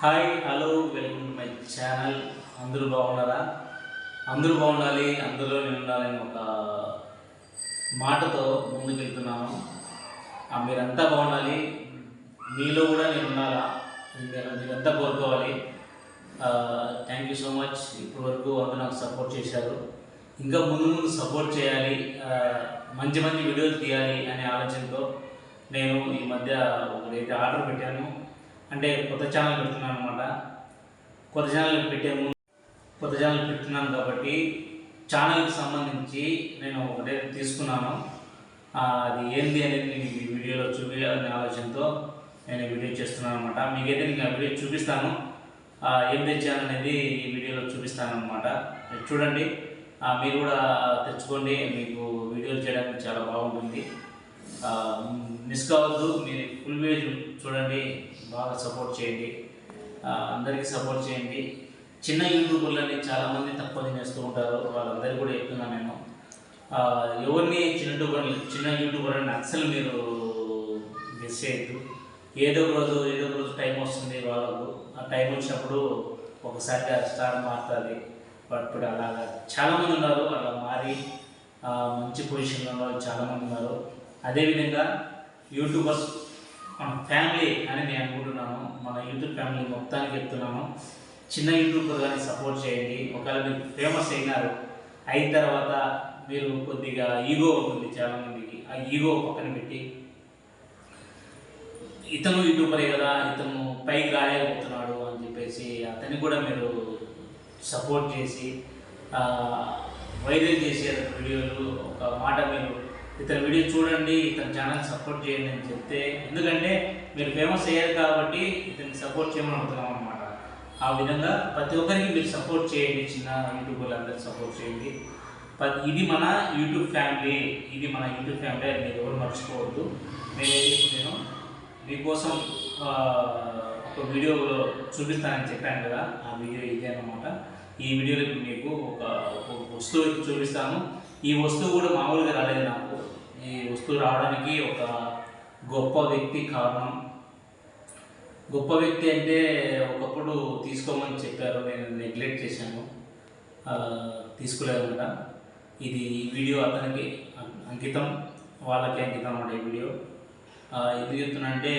Hi hello welcome to my channel. అందరూ బాగున్నారా? అందరూ బాగుండాలి, అందులో నేను ఉండాలని ఒక మాటతో ముందుకెళ్తున్నాను. మీరంతా బాగుండాలి, మీలో కూడా నేను ఉండాలా, మీరంతా కోరుకోవాలి. Thank you so much. ఇప్పటి వరకు అందరూ నాకు సపోర్ట్ చేశారు. ఇంకా ముందు ముందు సపోర్ట్ చేయాలి, మంచి మంచి వీడియోలు తీయాలి అనే ఆలోచనతో నేను ఈ మధ్య ఒకటైతే ఆర్డర్ పెట్టాను. అంటే కొత్త ఛానల్ పెడుతున్నాను అనమాట. కొత్త ఛానల్ పెడుతున్నాను కాబట్టి ఛానల్కి సంబంధించి నేను ఒకటైతే తీసుకున్నాను. అది ఏంది అనేది నేను ఈ వీడియోలో చూపించాలనే ఆలోచనతో నేను వీడియో చేస్తున్నాను అనమాట. మీకైతే నేను ఆ వీడియో చూపిస్తాను. ఏం తెచ్చాను అనేది ఈ వీడియోలో చూపిస్తాను అనమాట. చూడండి, మీరు కూడా తెచ్చుకోండి. మీకు వీడియోలు చేయడానికి చాలా బాగుంటుంది. మిస్ కావద్దు. మీరు ఫుల్ వీడియో చూడండి, బాగా సపోర్ట్ చేయండి, అందరికీ సపోర్ట్ చేయండి. చిన్న యూట్యూబర్లని చాలామంది తక్కువ తినేస్తూ ఉంటారు. వాళ్ళందరికీ కూడా చెప్తున్నాను నేను, ఎవరిని చిన్న యూట్యూబర్ అని అస్సలు మీరు మిస్ చేయొద్దు. ఏదో ఒక రోజు టైం వస్తుంది వాళ్ళకు. ఆ టైం వచ్చినప్పుడు ఒకసారిగా స్టార్ మారుతుంది. బట్ ఇప్పుడు అలాగా చాలామంది ఉన్నారు. అలా మారి మంచి పొజిషన్లో ఉన్న వాళ్ళు చాలామంది ఉన్నారు. అదేవిధంగా యూట్యూబర్స్ మన ఫ్యామిలీ అని నేను అనుకుంటున్నాను. మన యూట్యూబ్ ఫ్యామిలీ మొత్తానికి చెప్తున్నాను, చిన్న యూట్యూబర్ కానీ సపోర్ట్ చేయండి. ఒకవేళ మీరు ఫేమస్ అయిన తర్వాత మీరు కొద్దిగా ఈగో ఉంటుంది చాలామందికి. ఆ ఈగో పక్కన పెట్టి ఇతను యూట్యూబరే కదా, ఇతను పైకి రాలేకపోతున్నాడు అని చెప్పేసి అతన్ని కూడా మీరు సపోర్ట్ చేసి వైరల్ చేసే వీడియోలు ఒక మాట మీరు ఇతని వీడియో చూడండి, ఇతని ఛానల్ సపోర్ట్ చేయండి అని చెప్తే, ఎందుకంటే మీరు ఫేమస్ అయ్యారు కాబట్టి ఇతనికి సపోర్ట్ చేయమని అడుగుతున్నాం అనమాట. ఆ విధంగా ప్రతి ఒక్కరికి మీరు సపోర్ట్ చేయండి, చిన్న యూట్యూబర్లు అందరికీ సపోర్ట్ చేయండి. ఇది మన యూట్యూబ్ ఫ్యామిలీ, అది మీరు ఎవరు మర్చిపోవద్దు. నేను మీకోసం ఒక వీడియో చూపిస్తానని చెప్పాను కదా, ఆ వీడియో ఇదే అన్నమాట. ఈ వీడియోలో మీకు ఒక వస్తువు చూపిస్తాను. ఈ వస్తువు కూడా మామూలుగా రాలేదు నాకు. ఈ వస్తువు రావడానికి ఒక గొప్ప వ్యక్తి కారణం. గొప్ప వ్యక్తి అంటే ఒకప్పుడు తీసుకోమని చెప్పారు, నేను నెగ్లెక్ట్ చేశాను, తీసుకోలేదన్నమాట. ఈ వీడియో అతనికి అంకితం, వాళ్ళకి అంకితం అన్నమాట. ఈ వీడియో ఎందుకు చెప్తున్నానంటే,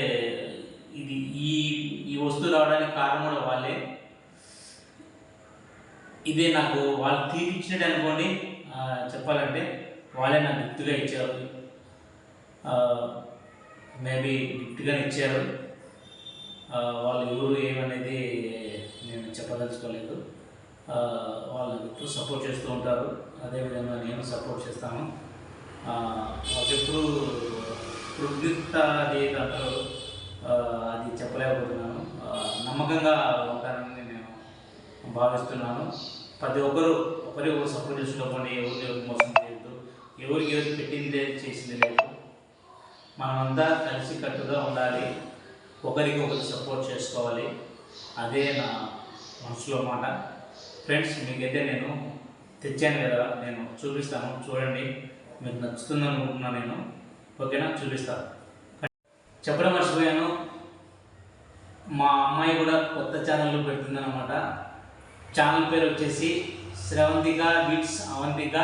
ఇది ఈ వస్తువు రావడానికి కారణం కూడా వాళ్ళే. ఇదే నాకు వాళ్ళు తీపిచ్చినట్టు అనుకోండి. చెప్పాలంటే వాళ్ళే నాకు గిఫ్ట్గా ఇచ్చారు. మేబీ గిఫ్ట్గానే ఇచ్చారు. వాళ్ళు ఎవరు ఏమనేది నేను చెప్పదలుచుకోలేదు. వాళ్ళు ఎప్పుడు సపోర్ట్ చేస్తూ ఉంటారు, అదేవిధంగా నేను సపోర్ట్ చేస్తాను. వాళ్ళకి ఎప్పుడు కృతజ్ఞత అది అంటారు, అది చెప్పలేకపోతున్నాను. నమ్మకంగా ఉంటానని నేను భావిస్తున్నాను. ప్రతి ఒక్కరు ఒకరికి సపోర్ట్ చేసుకోకండి, ఎవరికి మోసం చేయొద్దు, ఎవరికి పెట్టిందే చేసింది లేదు. మనమంతా కలిసి కట్టుగా ఉండాలి, ఒకరికి సపోర్ట్ చేసుకోవాలి. అదే నా మనసులో మాట. ఫ్రెండ్స్, మీకైతే నేను తెచ్చాను కదా, నేను చూపిస్తాను, చూడండి. మీకు నచ్చుతుందని అనుకుంటున్నాను నేను. ఓకేనా? చూపిస్తాను. చెప్పడం మర్చిపోయాను, మా అమ్మాయి కూడా కొత్త ఛానల్ పెడుతుందన్నమాట. ఛానల్ పేరు వచ్చేసి శ్రవంతిక విట్స్ అవంతిక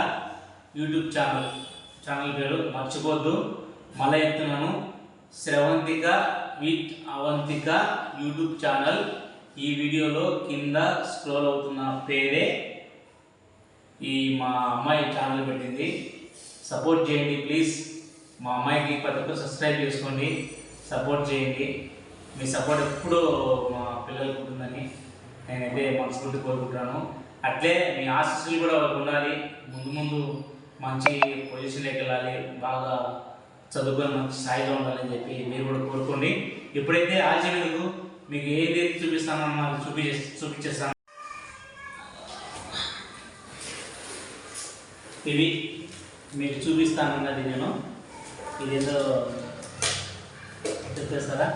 యూట్యూబ్ ఛానల్ పేరు మర్చిపోద్దు. మళ్ళీ చెప్తున్నాను, శ్రవంతిక విత్ అవంతిక యూట్యూబ్ ఛానల్. ఈ వీడియోలో కింద స్క్రోల్ అవుతున్న పేరే మా అమ్మాయి ఛానల్ పెట్టింది. సపోర్ట్ చేయండి ప్లీజ్. మా అమ్మాయికి ప్రతి ఒక్కరు సబ్స్క్రైబ్ చేసుకోండి, సపోర్ట్ చేయండి. మీ సపోర్ట్ ఎప్పుడూ మా పిల్లలకు ఉంటుందని నేనైతే మనస్ఫూర్తి కోరుకుంటున్నాను. అట్లే మీ ఆశీస్సులు కూడా ఉండాలి. ముందు మంచి పొజిషన్లోకి వెళ్ళాలి, బాగా చదువుకొని మంచి స్థాయిలో ఉండాలని చెప్పి మీరు కూడా కోరుకోండి. ఎప్పుడైతే ఆశీర్వాదకు మీకు ఏదైతే చూపిస్తానో నాకు చూపించేస్తాను. ఇవి మీకు చూపిస్తానన్నది నేను. ఇదేదో చెప్పేస్తారా?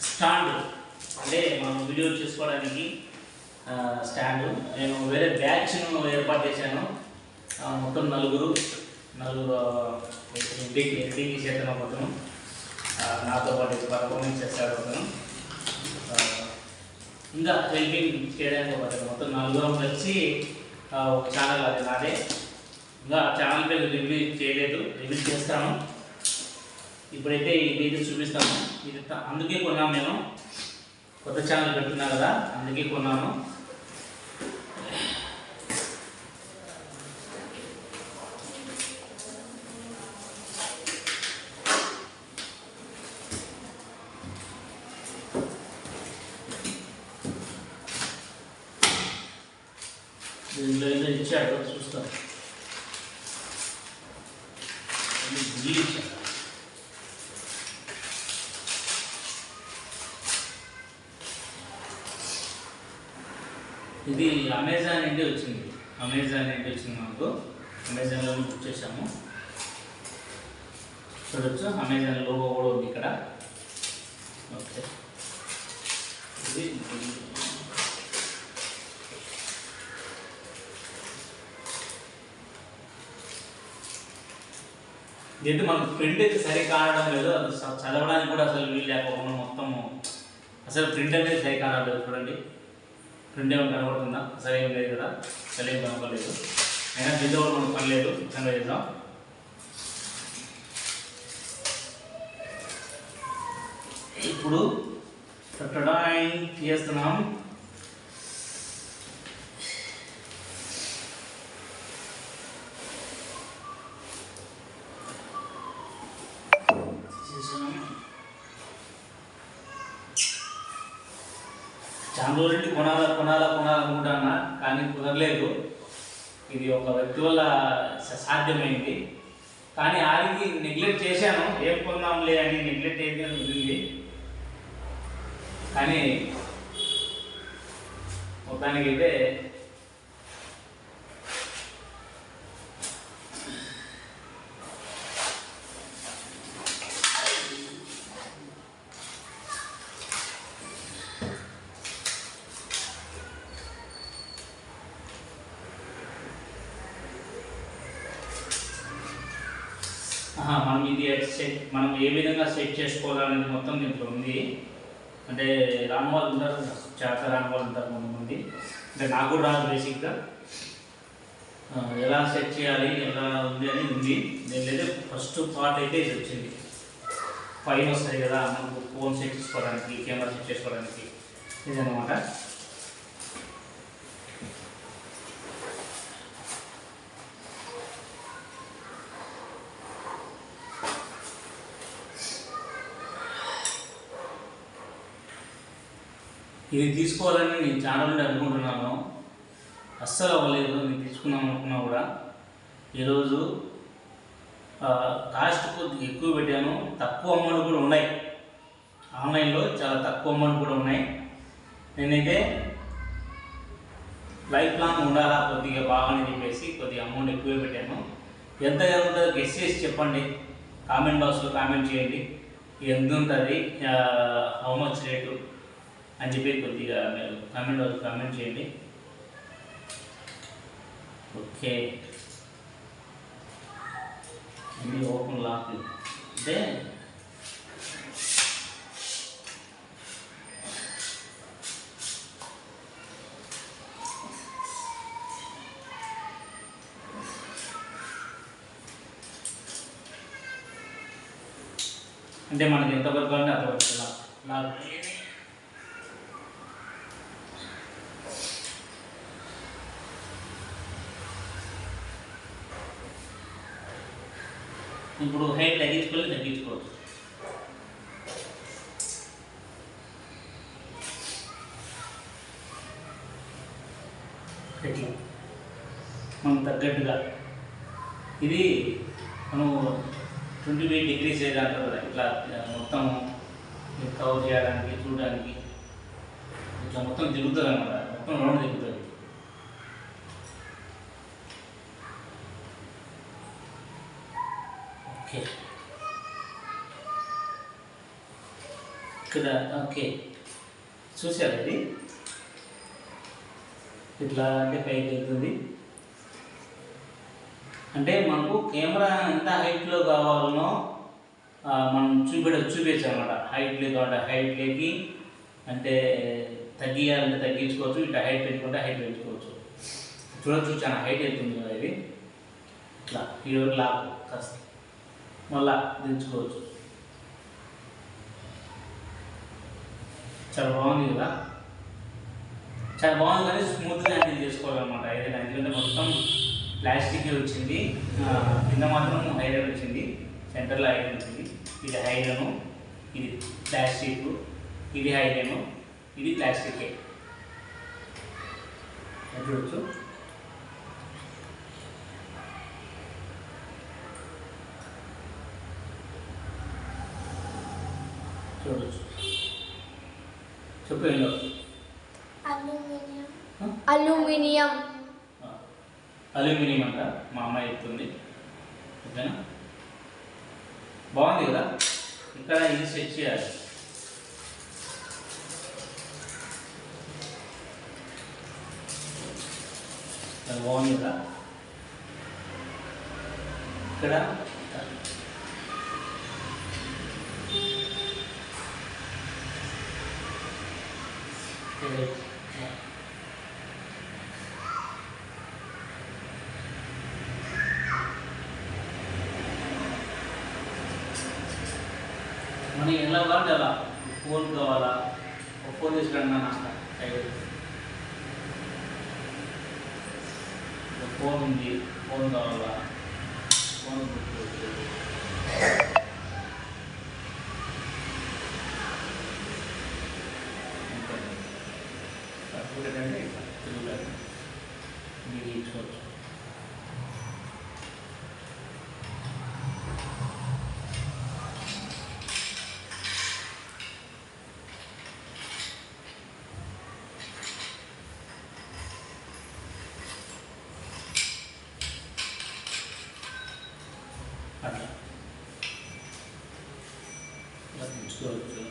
స్టాండ్, అంటే మనం వీడియో చేసుకోవడానికి స్టాండ్. నేను వేరే బ్యాచ్ను ఏర్పాటు చేశాను. మొత్తం నలుగురు ఎడిటింగ్ చేస్తాను మొత్తం. నాతో పాటు పర్ఫార్మెన్స్ చేశాడు అతను. ఇంకా హెల్పింగ్ చేయడానికి ఒక మొత్తం 4 కలిసి ఒక ఛానల్ అది నాదే. ఇంకా ఛానల్ పేరు రివ్యూ చేయలేదు, రివ్యూ చేస్తాను. ఇప్పుడైతే ఇదైతే చూపిస్తాను. ఇది అందుకే కొన్నాను, నేను కొత్త ఛానల్ పెడుతున్నా కదా, అందుకే కొన్నాను. దీంట్లో ఏదో ఇచ్చాడు, చూస్తాను. ఇది అమెజాన్ నుండి వచ్చింది, మనకు అమెజాన్లో బుక్ చేసాము. చూడొచ్చు, అమెజాన్ లోగో కూడా ఉంది ఇక్కడ. ఓకే, ఇది ఏంటి మనకు ప్రింట్ అయితే సరి కావడం లేదు, అది చదవడానికి కూడా అసలు వీలు లేకపోకుండా మొత్తము అసలు ప్రింట్ అనేది సరి కావడం లేదు. చూడండి, ప్రింట్ ఏమైనా కనబడుతుందా? అసలు ఏం లేదు కదా, అసలు ఏం కనపడలేదు. అయినా కింద కూడా మనకు పని లేదు, విధంగా చేద్దాం. ఇప్పుడు తీస్తున్నాం. చాలా రోజులు కొనాలనుకుంటున్నా, కానీ కుదరలేదు. ఇది ఒక వ్యక్తి వల్ల సాధ్యమైంది. కానీ ఆడికి నెగ్లెక్ట్ చేశాను, ఏం కొందాంలే అని నెగ్లెక్ట్ అయితే ఉంది. కానీ మొత్తానికైతే మనం ఏ విధంగా సెట్ చేసుకోవాలనేది మొత్తం దీంట్లో ఉంది. అంటే రాని వాళ్ళు ఉంటారు, రాని వాళ్ళు ఉంటారు కొంతమంది. అంటే నాకు కూడా రాదు బేసిక్గా, ఎలా సెట్ చేయాలి, ఎలా ఉంది అని ఉంది. దీనిలో ఫస్ట్ పార్ట్ అయితే ఇది వచ్చింది. పైన వస్తాయి కదా మనకు ఫోన్ సెట్ చేసుకోవడానికి, కెమెరా సెట్ చేసుకోవడానికి, ఇదన్నమాట. ఇది తీసుకోవాలని నేను చాలా నుండి అనుకుంటున్నాను, అస్సలు అవ్వలేదు. నేను తీసుకుందాం అనుకున్నా కూడా ఈరోజు కాస్ట్ కొద్దిగా ఎక్కువ పెట్టాను. తక్కువ అమౌంట్ కూడా ఉన్నాయి, ఆన్లైన్లో చాలా తక్కువ అమౌంట్ కూడా ఉన్నాయి. నేనైతే లైఫ్ లాంగ్ ఉండాలా కొద్దిగా బాగానే చెప్పేసి కొద్దిగా అమౌంట్ ఎక్కువ పెట్టాను. ఎంత ఉంటుందో గెస్ చేసి చెప్పండి, కామెంట్ బాక్స్లో కామెంట్ చేయండి. ఎంత ఉంటుంది, హౌ మచ్ రేటు అని చెప్పి కొద్దిగా మీరు కామెంట్ చేయండి. ఓకే, ఇది ఓపెన్ లాక్. అంటే మనకి ఎంతవరకు అంటే అంతవరకు లాక్. ఇప్పుడు హైట్ తగ్గించుకోవచ్చు. ఇట్లా మనం తగ్గట్టుగా ఇది మనం 28 degrees అంటారు కదా, ఇట్లా మొత్తం కవర్ చేయడానికి, చూడడానికి ఇట్లా మొత్తం తిరుగుతుంది అన్నమాట. మొత్తం రౌండ్ తిరుగుతుంది. ఓకే, ఇక్కడ ఓకే చూసారు, అది ఇట్లా అంటే పైకి వెళ్తుంది. అంటే మనకు కెమెరా ఎంత హైట్లో కావాలనో మనం చూపించచ్చు అనమాట. హైట్ కావాలంటే హైట్లోకి అంటే తగ్గియాలంటే తగ్గించుకోవచ్చు, ఇట్లా హైట్ పెంచుకుంటే హైట్ పెంచుకోవచ్చు. చూడొచ్చు చాలా హైట్ వెళ్తుంది కదా ఇది. ఇట్లా ఈ రోజు లాక్ కాస్త మళ్ళా దించుకోవచ్చు. చాలా బాగుంది కదా, చాలా బాగుంది కానీ స్మూత్గా హ్యాండిల్ చేసుకోవాలన్నమాట ఏదైనా. ఎందుకంటే మొత్తం ప్లాస్టిక్ వచ్చింది, కింద మాత్రం ఐరన్ వచ్చింది, సెంటర్లో ఐరన్ వచ్చింది. ఇది ఐరను, ఇది ప్లాస్టిక్, ఇది ఐరను, ఇది ప్లాస్టికే. చూడొచ్చు. చూడొచ్చు చెప్పు ఏంటో. అల్యూమినియం అల్యూమినియం అంట మా అమ్మాయి చెప్తుంది. ఓకేనా, బాగుంది కదా. ఇక్కడ ఇది సెట్ చేయాలి. బాగుంది కదా. ఇక్కడ మనకి ఎలా కావాలంటే అలా. ఫోన్ కావాలా, ఒక ఫోన్ తీసుకురండి అన్న. ఫోన్ ఉంది, ఫోన్ కావాలా, ఫోన్ అంటే తిరుగుతుంది, మీరు ఇచ్చుకోవచ్చు. అట్లా ఇలా తీసుకోవచ్చు.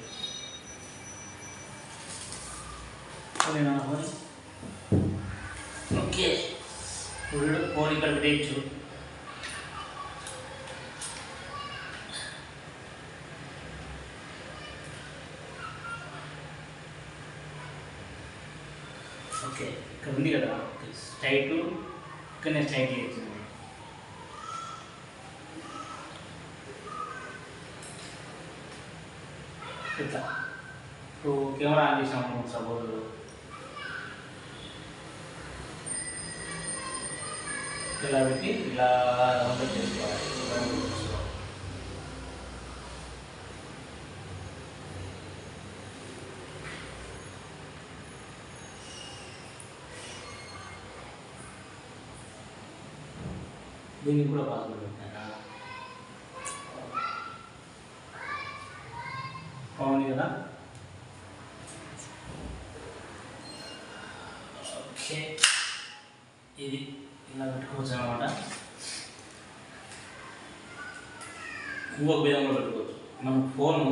ఓకే, ఇప్పుడు ఫోన్ ఇక్కడ పెట్టేయచ్చు. ఓకే, ఇక్కడ ఉంది కదా స్ట్రైట్, ఇక్కడనే స్ట్రైట్ వేసింది. ఇట్లా ఇప్పుడు కెమెరా ఆన్ చేసాము సపోజ్, ఇలా పెట్టి ఇలా రౌండ్ చేసుకోవాలి. దీనికి కూడా పాస్వర్డ్ పెట్టారా? బాగుంది కదా. ఓకే, ఇది ఇలా పెట్టుకోవచ్చు అనమాట. ఇంకొక విధంగా పెట్టుకోవచ్చు. మనం ఫోను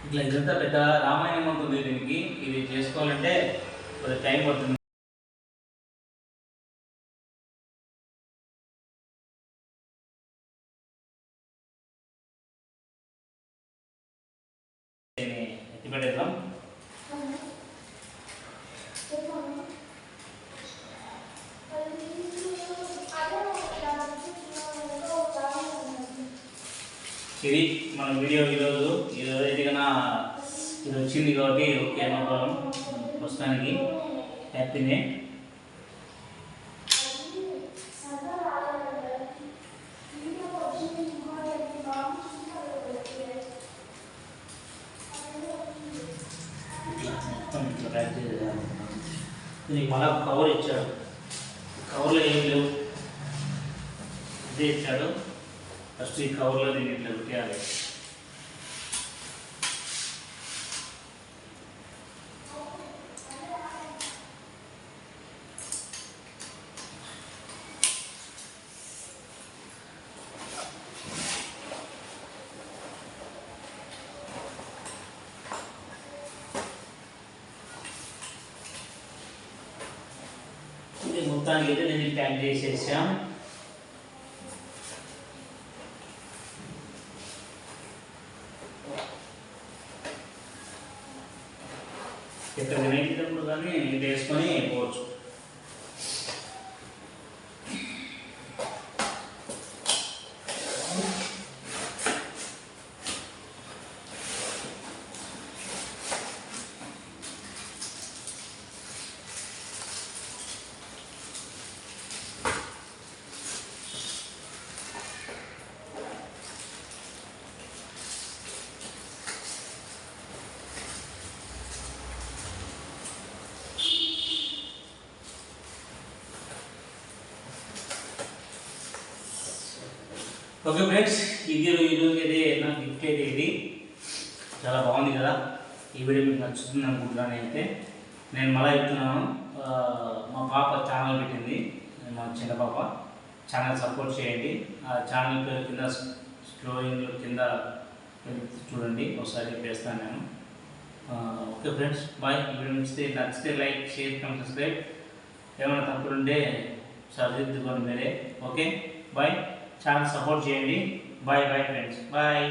ఇట్లా ఇదంతా పెద్ద రామాయణం ఉంటుంది దీనికి. ఇది చేసుకోవాలంటే కొద్దిగా టైం పడుతుంది. ఎత్తి పెట్టేద్దాం. ఇది మన వీడియో ఈరోజు అయితే కన్నా ఇది వచ్చింది కాబట్టి ఓకే నో ప్రాబ్లం. ప్రస్తుతానికి హ్యాపీనే. ఇట్లా ప్యాక్ చేయాలి. దీనికి మళ్ళీ కవర్ ఇచ్చాడు. కవర్లో ఏం లేవు, ఇదే ఇచ్చాడు. ఫస్ట్ ఈ కవర్లో దీన్ని ఇట్లా పెట్టేయాలి. మొత్తానికి అయితే నేను ప్యాక్ చేసేసాం. ఇక్కడ వినాయకుడు కానీ ఇది వేసుకొని పోవచ్చు. ఓకే ఫ్రెండ్స్, ఇది ఈరోజు అయితే నా గిఫ్ట్ అయితే ఇది చాలా బాగుంది కదా. ఈ వీడియో మీకు నచ్చుతుంది అనుకుంటున్నాను. అయితే నేను మళ్ళీ చెప్తున్నాను, మా పాప ఛానల్ పెట్టింది, మా చిన్న పాప ఛానల్ సపోర్ట్ చేయండి. ఆ ఛానల్ పేరు కింద స్క్రోలింగ్ కింద చూడండి, ఒకసారి చెప్పేస్తాను నేను. Okay friends, bye. ఈ వీడియో నచ్చితే లైక్, షేర్, కామెంట్, సబ్స్క్రైబ్. ఏమైనా తప్పులుంటే సరిదిద్దుకోండి మీరే. Okay bye. ఛానల్ సపోర్ట్ చేయండి. Bye bye friends, bye.